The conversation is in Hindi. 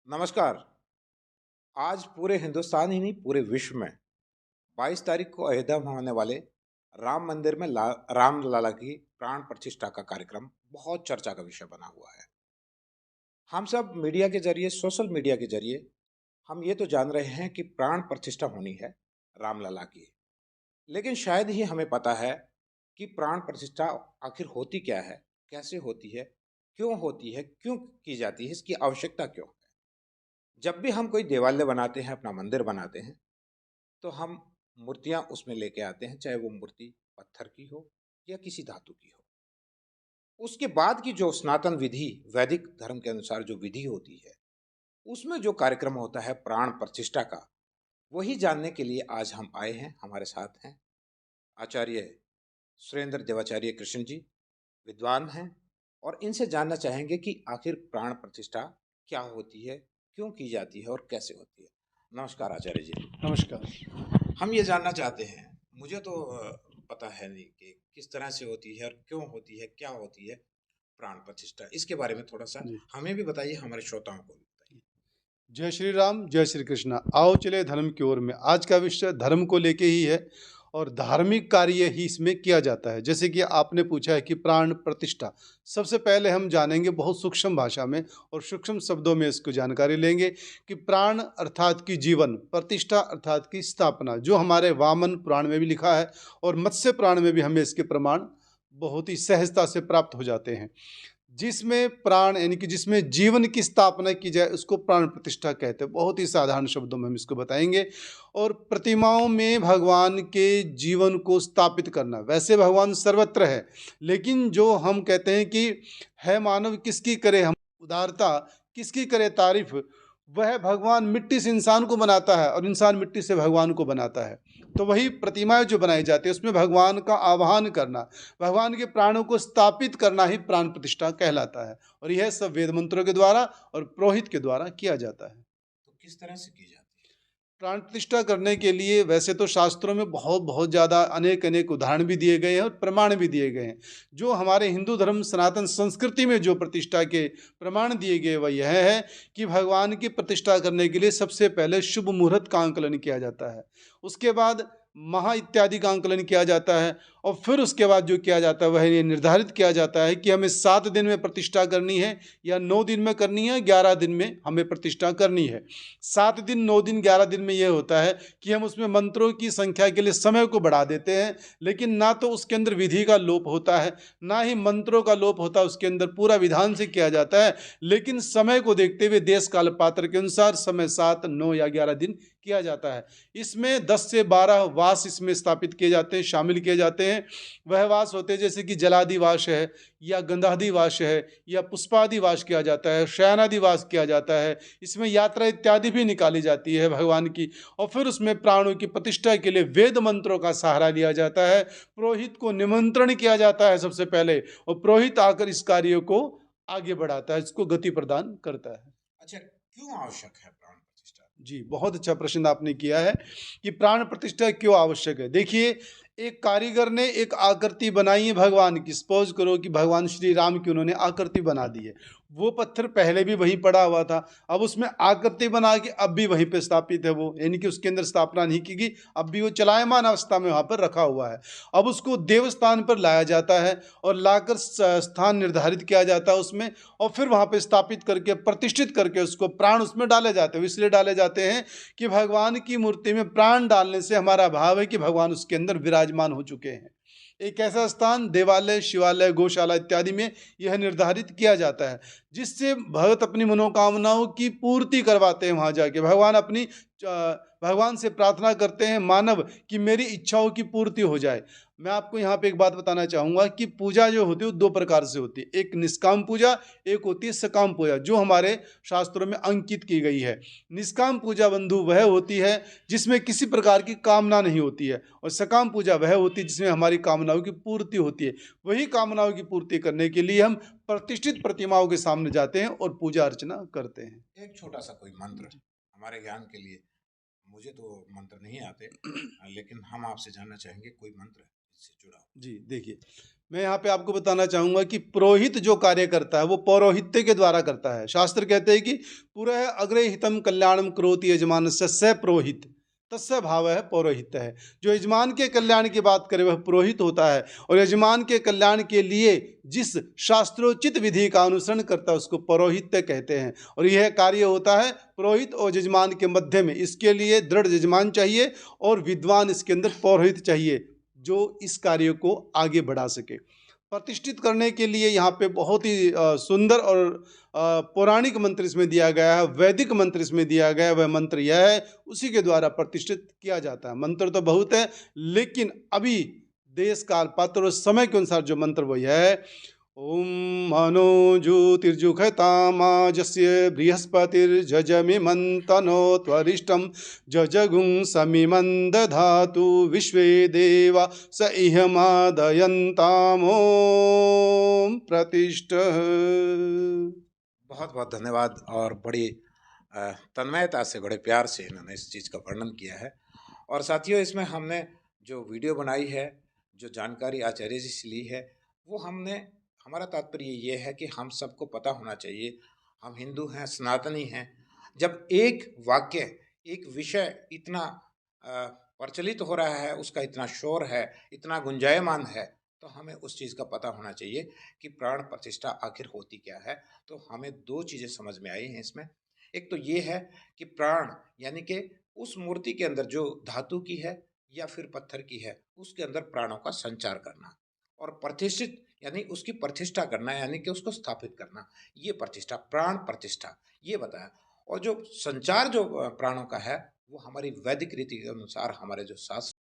नमस्कार। आज पूरे हिंदुस्तान ही नहीं पूरे विश्व में 22 तारीख को अयोध्या में होने वाले राम मंदिर में राम लला की प्राण प्रतिष्ठा का कार्यक्रम बहुत चर्चा का विषय बना हुआ है। हम सब मीडिया के जरिए, सोशल मीडिया के जरिए हम ये तो जान रहे हैं कि प्राण प्रतिष्ठा होनी है रामलला की, लेकिन शायद ही हमें पता है कि प्राण प्रतिष्ठा आखिर होती क्या है, कैसे होती है, क्यों की जाती है, इसकी आवश्यकता क्यों है। जब भी हम कोई देवालय बनाते हैं, अपना मंदिर बनाते हैं, तो हम मूर्तियां उसमें लेके आते हैं, चाहे वो मूर्ति पत्थर की हो या किसी धातु की हो। उसके बाद की जो सनातन विधि, वैदिक धर्म के अनुसार जो विधि होती है, उसमें जो कार्यक्रम होता है प्राण प्रतिष्ठा का, वही जानने के लिए आज हम आए हैं। हमारे साथ हैं आचार्य सुरेंद्र देवाचार्य कृष्ण जी, विद्वान हैं, और इनसे जानना चाहेंगे कि आखिर प्राण प्रतिष्ठा क्या होती है, क्यों की जाती है और कैसे होती है। नमस्कार आचार्य जी। नमस्कार। हम ये जानना चाहते हैं, मुझे तो पता है नहीं कि किस तरह से होती है और क्यों होती है, क्या होती है प्राण प्रतिष्ठा। इसके बारे में थोड़ा सा जी। हमें भी बताइए, हमारे श्रोताओं को भी बताइए। जय श्री राम, जय श्री कृष्णा। आओ चले धर्म की ओर में। आज का विषय धर्म को लेके ही है और धार्मिक कार्य ही इसमें किया जाता है। जैसे कि आपने पूछा है कि प्राण प्रतिष्ठा, सबसे पहले हम जानेंगे बहुत सूक्ष्म भाषा में और सूक्ष्म शब्दों में इसको जानकारी लेंगे कि प्राण अर्थात की जीवन, प्रतिष्ठा अर्थात की स्थापना, जो हमारे वामन पुराण में भी लिखा है और मत्स्य पुराण में भी हमें इसके प्रमाण बहुत ही सहजता से प्राप्त हो जाते हैं। जिसमें प्राण यानी कि जिसमें जीवन की स्थापना की जाए उसको प्राण प्रतिष्ठा कहते हैं। बहुत ही साधारण शब्दों में हम इसको बताएंगे। और प्रतिमाओं में भगवान के जीवन को स्थापित करना, वैसे भगवान सर्वत्र है, लेकिन जो हम कहते हैं कि है मानव किसकी करे हम उदारता, किसकी करे तारीफ, वह भगवान मिट्टी से इंसान को बनाता है और इंसान मिट्टी से भगवान को बनाता है। तो वही प्रतिमाएं जो बनाई जाती है उसमें भगवान का आवाहन करना, भगवान के प्राणों को स्थापित करना ही प्राण प्रतिष्ठा कहलाता है। और यह सब वेद मंत्रों के द्वारा और पुरोहित के द्वारा किया जाता है। तो किस तरह से की जाती प्राण प्रतिष्ठा करने के लिए वैसे तो शास्त्रों में बहुत बहुत ज़्यादा अनेक अनेक उदाहरण भी दिए गए हैं और प्रमाण भी दिए गए हैं। जो हमारे हिंदू धर्म सनातन संस्कृति में जो प्रतिष्ठा के प्रमाण दिए गए वह यह है कि भगवान की प्रतिष्ठा करने के लिए सबसे पहले शुभ मुहूर्त का आंकलन किया जाता है। उसके बाद महा इत्यादि का आंकलन किया जाता है और फिर उसके बाद जो किया जाता है वह ये निर्धारित किया जाता है कि हमें 7 दिन में प्रतिष्ठा करनी है या 9 दिन में करनी है, 11 दिन में हमें प्रतिष्ठा करनी है। 7 दिन, 9 दिन, 11 दिन में यह होता है कि हम उसमें मंत्रों की संख्या के लिए समय को बढ़ा देते हैं, लेकिन ना तो उसके अंदर विधि का लोप होता है, ना ही मंत्रों का लोप होता है। उसके अंदर पूरा विधान से किया जाता है, लेकिन समय को देखते हुए देश काल पात्र के अनुसार समय 7, 9 या 11 दिन किया जाता है। इसमें 10 से 12 वास इसमें स्थापित किए जाते हैं, शामिल किए जाते हैं। वह वास होते हैं जैसे कि जलादि वास है या गंधादि वास है या पुष्पादि वास किया जाता है, शयनादि वास किया जाता है। इसमें यात्रा इत्यादि भी निकाली जाती है भगवान की। और फिर उसमें प्राणों की प्रतिष्ठा के लिए वेद मंत्रों का सहारा लिया जाता है। पुरोहित को निमंत्रण किया जाता है सबसे पहले, और पुरोहित आकर इस कार्य को आगे बढ़ाता है, इसको गति प्रदान करता है। अच्छा, क्यों आवश्यक है प्राण प्रतिष्ठा? जी, बहुत अच्छा प्रश्न आपने किया है कि प्राण प्रतिष्ठा क्यों आवश्यक है। देखिए, एक कारीगर ने एक आकृति बनाई है भगवान की। सपोज करो कि भगवान श्री राम की उन्होंने आकृति बना दी है। वो पत्थर पहले भी वहीं पड़ा हुआ था, अब उसमें आकृति बना के अब भी वहीं पे स्थापित है वो, यानी कि उसके अंदर स्थापना नहीं की गई, अब भी वो चलायमान अवस्था में वहाँ पर रखा हुआ है। अब उसको देवस्थान पर लाया जाता है और लाकर स्थान निर्धारित किया जाता है उसमें, और फिर वहाँ पे स्थापित करके प्रतिष्ठित करके उसको प्राण उसमें डाले जाते हैं। इसलिए डाले जाते हैं कि भगवान की मूर्ति में प्राण डालने से हमारा भाव है कि भगवान उसके अंदर विराजमान हो चुके हैं। एक ऐसा स्थान देवालय, शिवालय, गौशाला इत्यादि में यह निर्धारित किया जाता है, जिससे भगत अपनी मनोकामनाओं की पूर्ति करवाते हैं। वहाँ जाके भगवान से प्रार्थना करते हैं मानव कि मेरी इच्छाओं की पूर्ति हो जाए। मैं आपको यहाँ पे एक बात बताना चाहूँगा कि पूजा जो होती है वो 2 प्रकार से होती है। एक निष्काम पूजा, एक होती है सकाम पूजा, जो हमारे शास्त्रों में अंकित की गई है। निष्काम पूजा बंधु वह होती है जिसमें किसी प्रकार की कामना नहीं होती है, और सकाम पूजा वह होती है जिसमें हमारी कामनाओं की पूर्ति होती है। वही कामनाओं की पूर्ति करने के लिए हम प्रतिष्ठित प्रतिमाओं के सामने जाते हैं और पूजा अर्चना करते हैं। एक छोटा सा कोई मंत्र हमारे ज्ञान के लिए। मुझे तो मंत्र नहीं आते, लेकिन हम आपसे जानना चाहेंगे कोई मंत्र इससे जुड़ा हो। जी, देखिए, मैं यहाँ पे आपको बताना चाहूँगा कि पुरोहित जो कार्य करता है वो पौरोहित्य के द्वारा करता है। शास्त्र कहते हैं कि पुरः अग्रे हितम कल्याणम करोति यजमानस्य स पुरोहित, तस्य भाव है पौरोहित्य है। जो यजमान के कल्याण की बात करे वह पुरोहित होता है, और यजमान के कल्याण के लिए जिस शास्त्रोचित विधि का अनुसरण करता है उसको पौरोहित्य कहते हैं। और यह कार्य होता है पुरोहित और यजमान के मध्य में। इसके लिए दृढ़ यजमान चाहिए और विद्वान इसके अंदर पौरोहित चाहिए जो इस कार्य को आगे बढ़ा सके। प्रतिष्ठित करने के लिए यहाँ पे बहुत ही सुंदर और पौराणिक मंत्र इसमें दिया गया है, वैदिक मंत्र इसमें दिया गया है। वह मंत्र यह है, उसी के द्वारा प्रतिष्ठित किया जाता है। मंत्र तो बहुत है, लेकिन अभी देश काल पात्र और समय के अनुसार जो मंत्र वो यह है, ओम मनो ज्योतिर्जुखतामाजस्य बृहस्पतिर्जजमिमन्तनो त्वरिष्टं जजगुं समिमं दधातु विश्वे देवा स इहमादयन्तामों प्रतिष्ठ। बहुत बहुत धन्यवाद। और बड़ी तन्मयता से, बड़े प्यार से इन्होंने इस चीज़ का वर्णन किया है। और साथियों, इसमें हमने जो वीडियो बनाई है, जो जानकारी आचार्य जी से ली है, वो हमारा तात्पर्य ये है कि हम सबको पता होना चाहिए, हम हिंदू हैं, सनातनी हैं। जब एक वाक्य, एक विषय इतना प्रचलित हो रहा है, उसका इतना शोर है, इतना गुंजायमान है, तो हमें उस चीज़ का पता होना चाहिए कि प्राण प्रतिष्ठा आखिर होती क्या है। तो हमें दो चीज़ें समझ में आई हैं इसमें। एक तो ये है कि प्राण यानी कि उस मूर्ति के अंदर जो धातु की है या फिर पत्थर की है, उसके अंदर प्राणों का संचार करना, और प्रतिष्ठित यानी उसकी प्रतिष्ठा करना, यानी कि उसको स्थापित करना, ये प्रतिष्ठा, प्राण प्रतिष्ठा, ये बताया। और जो संचार जो प्राणों का है, वो हमारी वैदिक रीति के अनुसार, हमारे जो शास्त्र